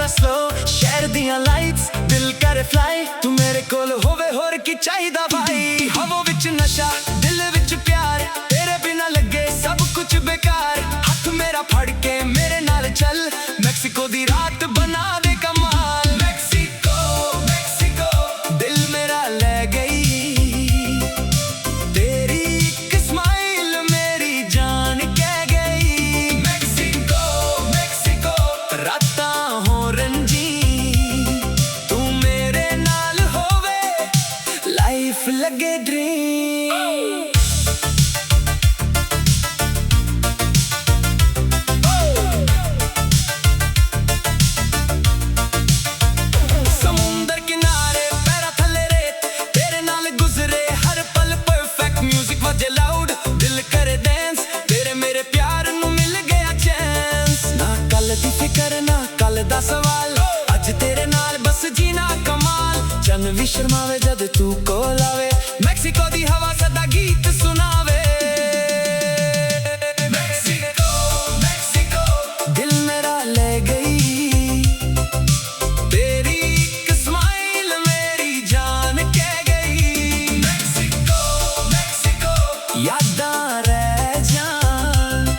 करा स्लो शहर दियां लाइट्स दिल करे फ्लाई तू मेरे कोल होवे होर की चाहिदा भाई हवो विच नशा दिल विच प्यार तेरे बिना लगे सब कुछ बेकार हाथ मेरा फड़ के मेरे नाल चल मैक्सिको दी रात बना दे कमाल मैक्सिको मैक्सिको दिल मेरा ले गई तेरी एक स्माइल मेरी जान कह गई मैक्सिको मैक्सिको रातां हो रंजी तू मेरे नाल होवे लाइफ लगे ड्रीम करना कल दा सवाल अज तेरे नाल बस जीना कमाल चन भी शर्मावे जद तू कोल आवे मैक्सिको दी हवा सदा गीत सुनावे मैक्सिको मैक्सिको दिल मेरा ले गई तेरी एक स्माइल मेरी जान कह गई मैक्सिको मैक्सिको यादां रह जान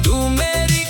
तू मेरी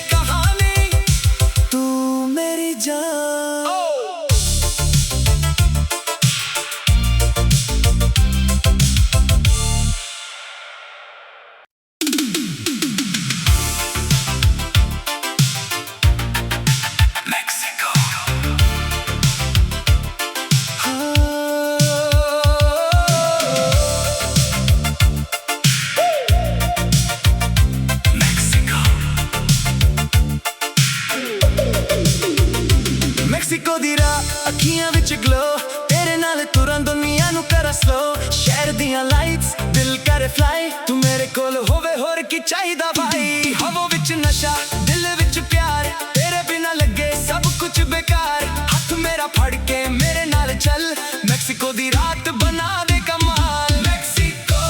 मैक्सिको दी रात अखियां विच ग्लो तेरे नाल तुरन दुनिया नू करा स्लो शहर दियां लाइट्स दिल करे फ्लाई तू मेरे कोल होवे होर की चाहिदा भाई हवो विच नशा दिल विच प्यार तेरे बिना लगे सब कुछ बेकार हाथ मेरा फड़ के मेरे नाल चल मैक्सिको दी रात बना दे कमाल मैक्सिको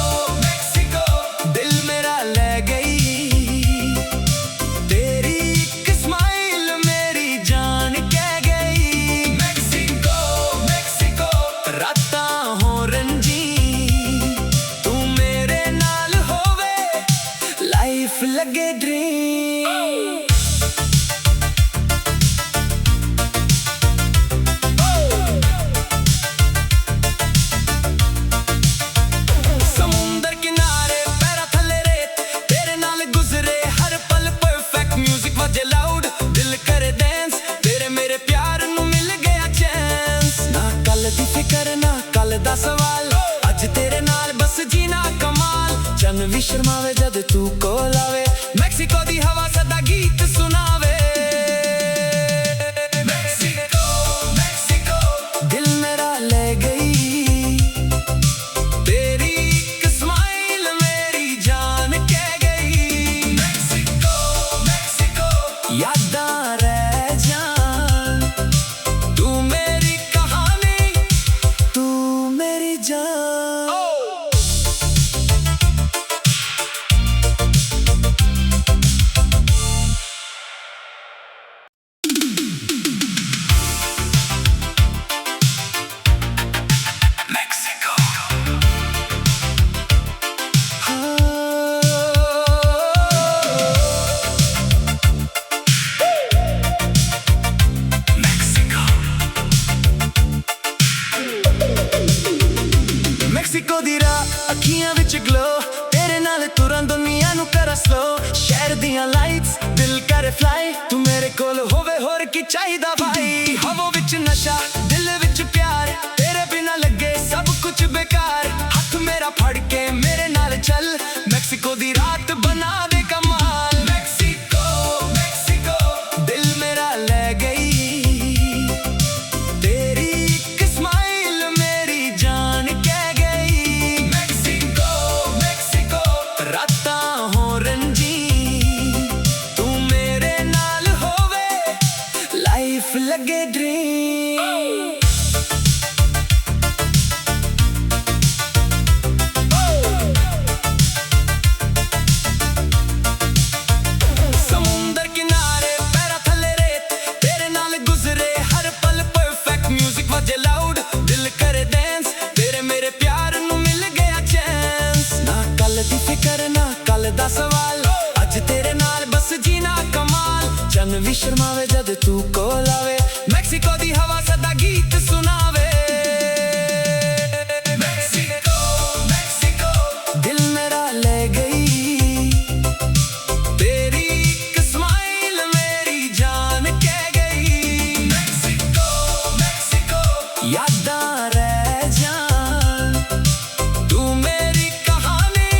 मैक्सिको दिल मेरा ले गई तेरी एक स्माइल मेरी जान कह गई मैक्सिको मैक्सिको रातां हो रंजी तू मेरे नाल होवे लाइफ लगे ड्रीम करना कल दा सवाल अज तेरे नाल बस जीना कमाल चन भी शर्मावे जद तू कोल आवे मैक्सिको दी हवा सदा गीत सुनावे मैक्सिको मैक्सिको दिल मेरा ले गई तेरी एक स्माइल मेरी जान कह गई मैक्सिको मैक्सिको यादां रह जान तू मेरी मैक्सिको दी रात अखियां विच ग्लो तेरे नाल तुरन दुनिया नू करा स्लो शहर दियां लाइट्स दिल करे फ्लाई तू मेरे कोल होवे होर की चाहिदा भाई हवो विच नशा दिल विच प्यार तेरे बिना लगे सब कुछ बेकार हाथ मेरा फड़ के मेरे नाल चल मैक्सिको दी रात बना दे कमाल मैक्सिको मैक्सिको दिल मेरा ले गई तेरी एक स्माइल मेरी जान कह गई मैक्सिको मैक्सिको रातां हो रंजी तू मेरे नाल होवे लाइफ लगे ड्रीम शर्मावे जद तू कोल आवे। मैक्सिको दी हवा सदा गीत सुनावे। मैक्सिको मैक्सिको दिल मेरा ले गई, तेरी एक स्माइल मेरी जान कह गई। मैक्सिको मैक्सिको यादां रह जान, तू मेरी कहानी,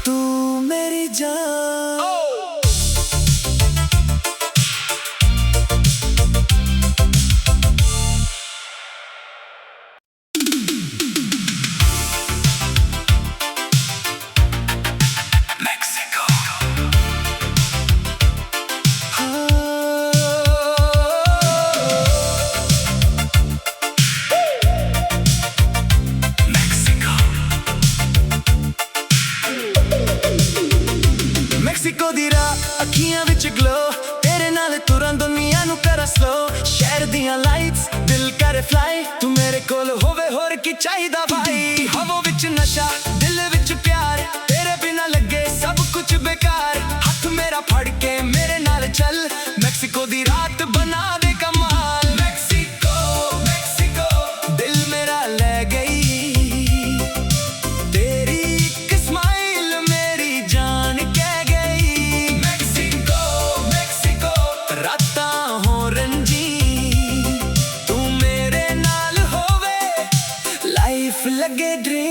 तू मेरी जान। ਮੈਕਸੀਕੋ ਦੀ ਰਾਤ ਅੱਖੀਆਂ ਵਿੱਚ ਗਲੋ, ਤੇਰੇ ਨਾਲ ਤੁਰਨ ਦੁਨੀਆ ਨੂੰ ਕਰਾਂ ਸਲੋ। ਸ਼ਹਿਰ ਦੀਆਂ ਲਾਈਟਸ ਦਿਲ ਕਰੇ ਫਲਾਈ, ਤੂੰ ਮੇਰੇ ਕੋਲ ਹੋਵੇ ਹੋਰ ਕੀ ਚਾਹੀਦਾ ਭਾਈ। ਹਵਾ ਵਿੱਚ ਨਸ਼ਾ ਦਿਲ ਵਿੱਚ ਪਿਆਰ, ਤੇਰੇ ਬਿਨਾ ਲੱਗੇ ਸਭ ਕੁਝ ਬੇਕਾਰ। ਹੱਥ ਮੇਰਾ ਫੜ ਕੇ ਮੇਰੇ ਨਾਲ ਚੱਲ, ਮੈਕਸੀਕੋ ਦੀ ਰਾਤ ਬਣਾ ਦੇ ਕਮਾਲ। ਮੈਕਸੀਕੋ ਮੈਕਸੀਕੋ ਦਿਲ ਮੇਰਾ ਲੈ ਗਈ, ਤੇਰੀ ਇੱਕ ਸਮਾਈਲ ਮੇਰੀ ਜਾਨ ਕਹਿ ਗਈ। ਮੈਕਸੀਕੋ ਮੈਕਸੀਕੋ ਰਾਤਾਂ ਹੋ ਰੰਜੀ, ਤੂੰ ਮੇਰੇ ਨਾਲ ਹੋਵੇ ਲਾਈਫ ਲੱਗੇ ਡ੍ਰੀਮ।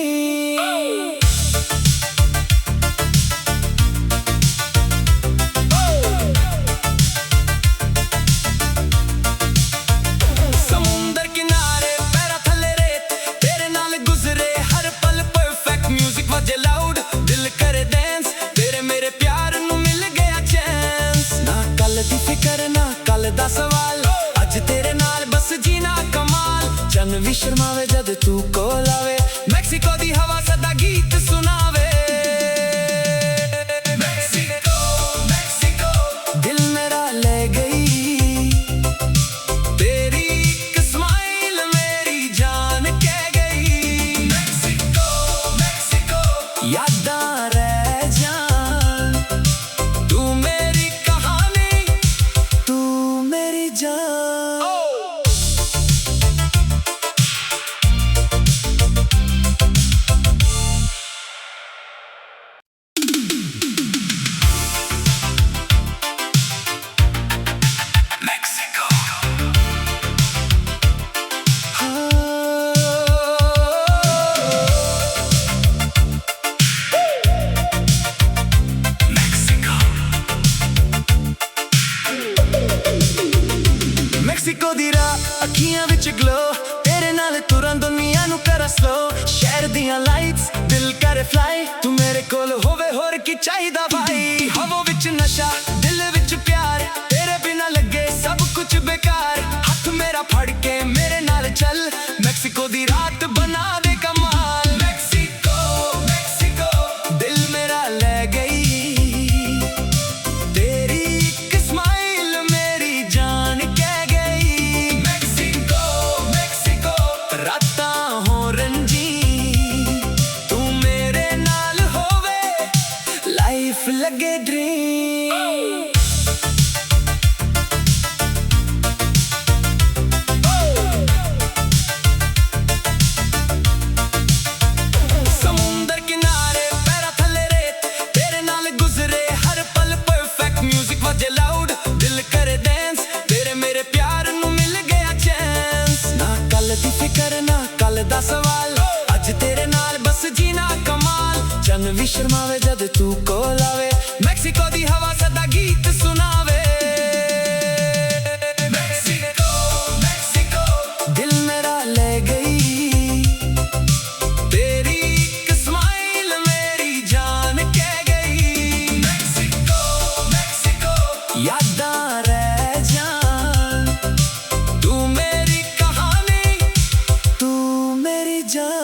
ਸਮੁੰਦਰ ਕਿਨਾਰੇ ਪੈਰਾਂ ਥੱਲੇ ਰੇਤ, ਤੇਰੇ ਨਾਲ ਗੁਜ਼ਰੇ ਹਰ ਪਲ ਪਰਫੈਕਟ। ਮਿਊਜ਼ਿਕ ਵਜੇ ਲਾਊਡ ਦਿਲ ਕਰੇ ਡੈਂਸ, ਤੇਰੇ ਮੇਰੇ ਪਿਆਰ ਨੂੰ ਮਿਲ ਗਿਆ ਚਾਂਸ। ਨਾ ਕੱਲ ਦੀ ਫਿਕਰ ਨਾ ਕੱਲ ਦਾ ਸਵਾਲ, ਅੱਜ ਤੇਰੇ ਨਾਲ ਬਸ ਜੀਣਾ ਕਮਾਲ। ਚੰਨ ਵੀ ਸ਼ਰਮਾਵੇ ਜਦ ਤੂੰ ਕੋਲ ਆਵੇ, ਮੈਕਸੀਕੋ ਦੀ ਹਵਾ ਸਦਾ ਗੀਤ ਸੁਣਾਵੇ। ਮੈਕਸੀਕੋ ਮੈਕਸੀਕੋ ਦਿਲ ਮੇਰਾ ਲੈ ਗਈ, ਤੇਰੀ ਇੱਕ ਸਮਾਈਲ ਮੇਰੀ ਜਾਨ ਕਹਿ ਗਈ। ਮੈਕਸੀਕੋ ਮੈਕਸੀਕੋ ਯਾਦਾਂ ਰਹਿ ਜਾਨ, ਤੂੰ ਮੇਰੀ ਕਹਾਣੀ, ਤੂੰ ਮੇਰੀ ਜਾਨ। ਮੈਕਸੀਕੋ ਮੈਕਸੀਕੋ ਦੀ ਰਾਤ ਅੱਖੀਆਂ ਵਿੱਚ ਗਲੋ, ਤੇਰੇ ਨਾਲ ਤੁਰਨ ਦੁਨੀਆ ਨੂੰ ਕਰਾਂ ਸਲੋ। ਸ਼ਹਿਰ ਦੀਆਂ ਲਾਈਟਸ ਦਿਲ ਕਰੇ ਫਲਾਈ, ਤੂੰ ਮੇਰੇ ਕੋਲ ਹੋਵੇ ਹੋਰ ਕੀ ਚਾਹੀਦਾ ਭਾਈ। ਹਵਾ ਵਿੱਚ ਨਸ਼ਾ ਦਿਲ ਵਿੱਚ ਪਿਆਰ, ਤੇਰੇ ਬਿਨਾ ਲੱਗੇ ਸਭ ਕੁਝ ਬੇਕਾਰ। ਹੱਥ ਮੇਰਾ ਫੜ ਕੇ ਮੇਰੇ ਨਾਲ ਚੱਲ, ਮੈਕਸੀਕੋ ਦੀ ਰਾਤ ਬਣਾ ਦੇ ਕਮਾਲ। ਮੈਕਸੀਕੋ ਮੈਕਸੀਕੋ ਦਿਲ ਮੇਰਾ ਲੈ ਗਈ, ਤੇਰੀ ਇੱਕ ਸਮਾਈਲ ਮੇਰੀ ਜਾਨ ਕਹਿ ਗਈ। ਮੈਕਸੀਕੋ ਮੈਕਸੀਕੋ ਰਾਤਾਂ ਹੋ ਰੰਜੀ, ਤੂੰ ਮੇਰੇ ਨਾਲ ਹੋਵੇ ਲਾਈਫ ਲੱਗੇ ਡ੍ਰੀਮ। ਸਮੁੰਦਰ ਕਿਨਾਰੇ ਪੈਰਾਂ ਥੱਲੇ ਰੇਤ, ਤੇਰੇ ਨਾਲ ਗੁਜ਼ਰੇ ਹਰ ਪਲ ਪਰਫੈਕਟ। ਮਿਊਜ਼ਿਕ ਵਜੇ ਲਾਊਡ ਦਿਲ ਕਰੇ ਡੈਂਸ, ਤੇਰੇ ਮੇਰੇ ਪਿਆਰ ਨੂੰ ਮਿਲ ਗਿਆ ਚਾਂਸ। ਨਾ ਕੱਲ ਦੀ ਫਿਕਰ ਨਾ ਕੱਲ ਦਾ ਸਵਾਲ, ਅੱਜ ਤੇਰੇ ਨਾਲ ਬਸ ਜੀਣਾ ਕਮਾਲ। ਚੰਨ ਵੀ ਸ਼ਰਮਾਵੇ ਜਦ ਤੂੰ ਕੋਲ ਆਵੇ, ਮੈਕਸੀਕੋ ਦੀ ਹਵਾ ਸਦਾ ਗੀਤ ਸੁਣਾਵੇ। ਮੈਕਸੀਕੋ ਮੈਕਸੀਕੋ ਦਿਲ ਮੇਰਾ ਲੈ ਗਈ, ਤੇਰੀ ਇੱਕ ਸਮਾਈਲ ਮੇਰੀ ਜਾਨ ਕਹਿ ਗਈ। ਮੈਕਸੀਕੋ ਮੈਕਸੀਕੋ ਯਾਦਾਂ ਰਹਿ ਜਾਨ, ਤੂੰ ਮੇਰੀ ਕਹਾਣੀ, ਤੂੰ ਮੇਰੀ ਜਾਨ।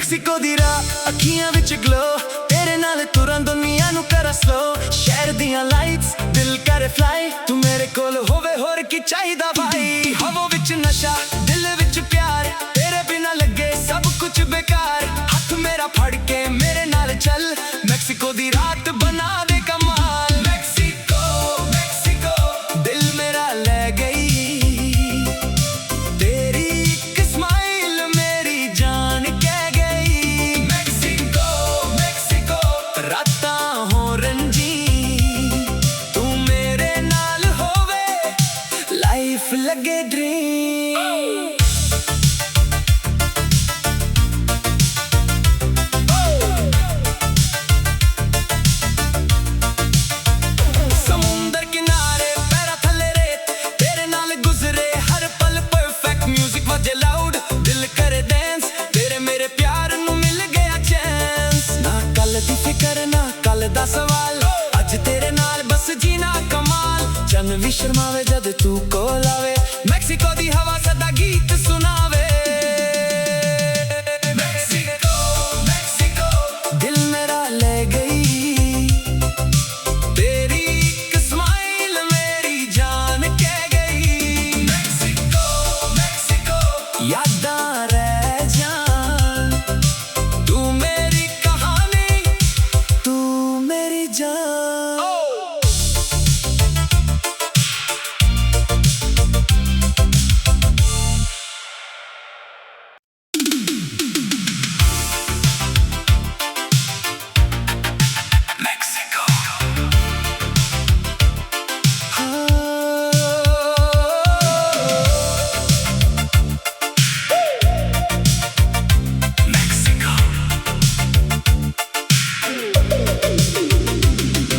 ਮੈਕਸੀਕੋ ਦੀ ਰਾਹ ਅੱਖੀਆਂ ਵਿੱਚ ਗਲੋ ਤੇਰੇ ਨਾਲ ਤੁਰਾਂ ਦੁਨੀਆ ਨੂੰ ਕਰਾਂ ਸਲੋ ਸ਼ਹਿਰ ਦੀਆਂ ਲਾਈਟਸ ਦਿਲ ਕਰੇ ਫਲਾਈ ਤੂੰ ਮੇਰੇ ਕੋਲ ਹੋਵੇ ਹੋਰ ਕੀ ਚਾਹੀਦਾ ਭਾਈ ਹਵਾ ਵਿੱਚ ਨਸ਼ਾ ਦਿਲ ਵਿੱਚ ਪਿਆਰ ਤੇਰੇ ਬਿਨਾ ਲੱਗੇ ਸਭ ਕੁਝ ਬੇਕਾਰ ਹੱਥ ਮੇਰਾ ਫੜ ਕੇ ਮੇਰੇ ਨਾਲ ਚੱਲ ਮੈਕਸੀਕੋ ਦੀ ਰਾਤ ਬਣਾ ਦੇ ਕਮਾਲ ਮੈਕਸੀਕੋ ਮੈਕਸੀਕੋ ਦਿਲ ਮੇਰਾ ਲੈ ਗਈ ਤੇਰੀ ਇੱਕ ਸਮਾਈਲ ਮੇਰੀ ਜਾਨ ਕਹਿ ਗਈ ਮੈਕਸੀਕੋ ਮੈਕਸੀਕੋ ਰਾਤਾਂ ਹੋ ਰੰਜੀ ਤੂੰ ਮੇਰੇ ਨਾਲ ਹੋਵੇ ਲਾਈਫ ਲੱਗੇ ਡ੍ਰੀਮ ਦਾ ਸਵਾਲ ਅੱਜ ਤੇਰੇ ਨਾਲ ਬਸ ਜੀਣਾ ਕਮਾਲ ਚੰਨ ਵੀ ਸ਼ਰਮਾਵੇ ਜਦ ਤੂੰ ਕੋਲ ਆਵੇ ਮੈਕਸੀਕੋ ਦੀ ਹਵਾ ਸਦਾ ਗੀਤ ਸੁਣਾਵੇ ਮੈਕਸੀਕੋ ਮੈਕਸੀਕੋ ਦਿਲ ਮੇਰਾ ਲੈ ਗਈ ਤੇਰੀ ਇੱਕ ਸਮਾਈਲ ਮੇਰੀ ਜਾਨ ਕਹਿ ਗਈ ਮੈਕਸੀਕੋ ਮੈਕਸੀਕੋ ਯਾਦਾਂ ਰਹਿ ਜਾਣ ਤੂੰ ਮੇਰੀ ਕਹਾਣੀ ਤੂੰ ਮੇਰੀ ਜਾਨ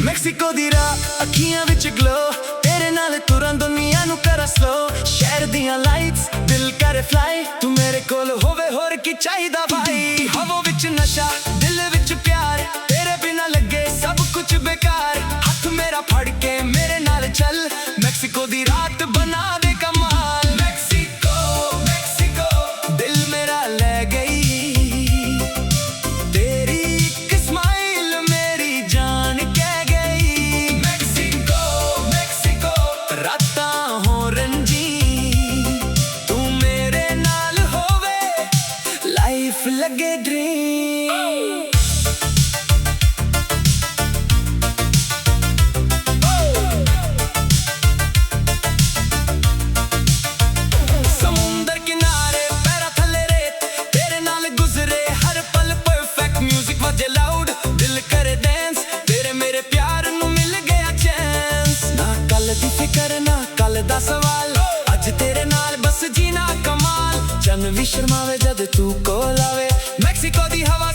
ਮੈਕਸੀਕੋ ਦੀ ਰਾਹ ਅੱਖੀਆਂ ਵਿੱਚ ਗਲੋ ਤੇਰੇ ਨਾਲ ਤੁਰਾਂ ਦੁਨੀਆ ਨੂੰ ਕਰਾਂ ਸਲੋ ਸ਼ਹਿਰ ਦੀਆਂ ਲਾਈਟਸ ਦਿਲ ਕਰੇ ਫਲਾਈ ਤੂੰ ਮੇਰੇ ਕੋਲ ਹੋਵੇ ਹੋਰ ਕੀ ਚਾਹੀਦਾ ਭਾਈ ਹਵਾ ਵਿੱਚ ਨਸ਼ਾ ਦਿਲ ਵਿੱਚ ਪਿਆਰ ਤੇਰੇ ਬਿਨਾ ਲੱਗੇ ਸਭ ਕੁਝ ਬੇਕਾਰ ਹੱਥ ਮੇਰਾ ਫੜ ਕੇ ਮੇਰੇ ਨਾਲ ਚੱਲ ਮੈਕਸੀਕੋ ਦੀ ਰਾਤ ਬਣਾ ਦੇ ਕਮਾਲ ਮੈਕਸੀਕੋ ਮੈਕਸੀਕੋ ਦਿਲ ਮੇਰਾ ਲੈ ਗਈ ਤੇਰੀ ਇੱਕ ਸਮਾਈਲ ਮੇਰੀ ਜਾਨ ਕਹਿ ਗਈ ਮੈਕਸੀਕੋ ਮੈਕਸੀਕੋ ਰਾਤਾਂ ਹੋ ਰੰਜੀ ਤੂੰ ਮੇਰੇ ਨਾਲ ਹੋਵੇ ਲਾਈਫ ਲੱਗੇ ਡ੍ਰੀਮ ਸਮੁੰਦਰ ਕਿਨਾਰੇ ਪੈਰਾਂ ਥੱਲੇ ਰੇਤ ਤੇਰੇ ਨਾਲ ਗੁਜ਼ਰੇ ਹਰ ਪਲ ਪਰਫੈਕਟ ਮਿਊਜ਼ਿਕ ਵਜੇ ਲਾਊਡ ਦਿਲ ਕਰੇ ਡਾਂਸ ਤੇਰੇ ਮੇਰੇ ਪਿਆਰ ਨੂੰ ਮਿਲ ਗਿਆ ਚਾਂਸ ਨਾ ਕੱਲ ਦੀ ਫਿਕਰ ਨਾ ਕੱਲ ਦਾ ਸਵਾਲ ਅੱਜ ਤੇਰੇ ਨਾਲ ਬਸ ਜੀਣਾ ਕਮਾਲ ਚੰਨ ਵੀ ਸ਼ਰਮਾਵੇ ਜਦ ਤੂੰ ਕੋਲ ਆਵੇ ਮੈਕਸੀਕੋ ਦੀ ਹਵਾ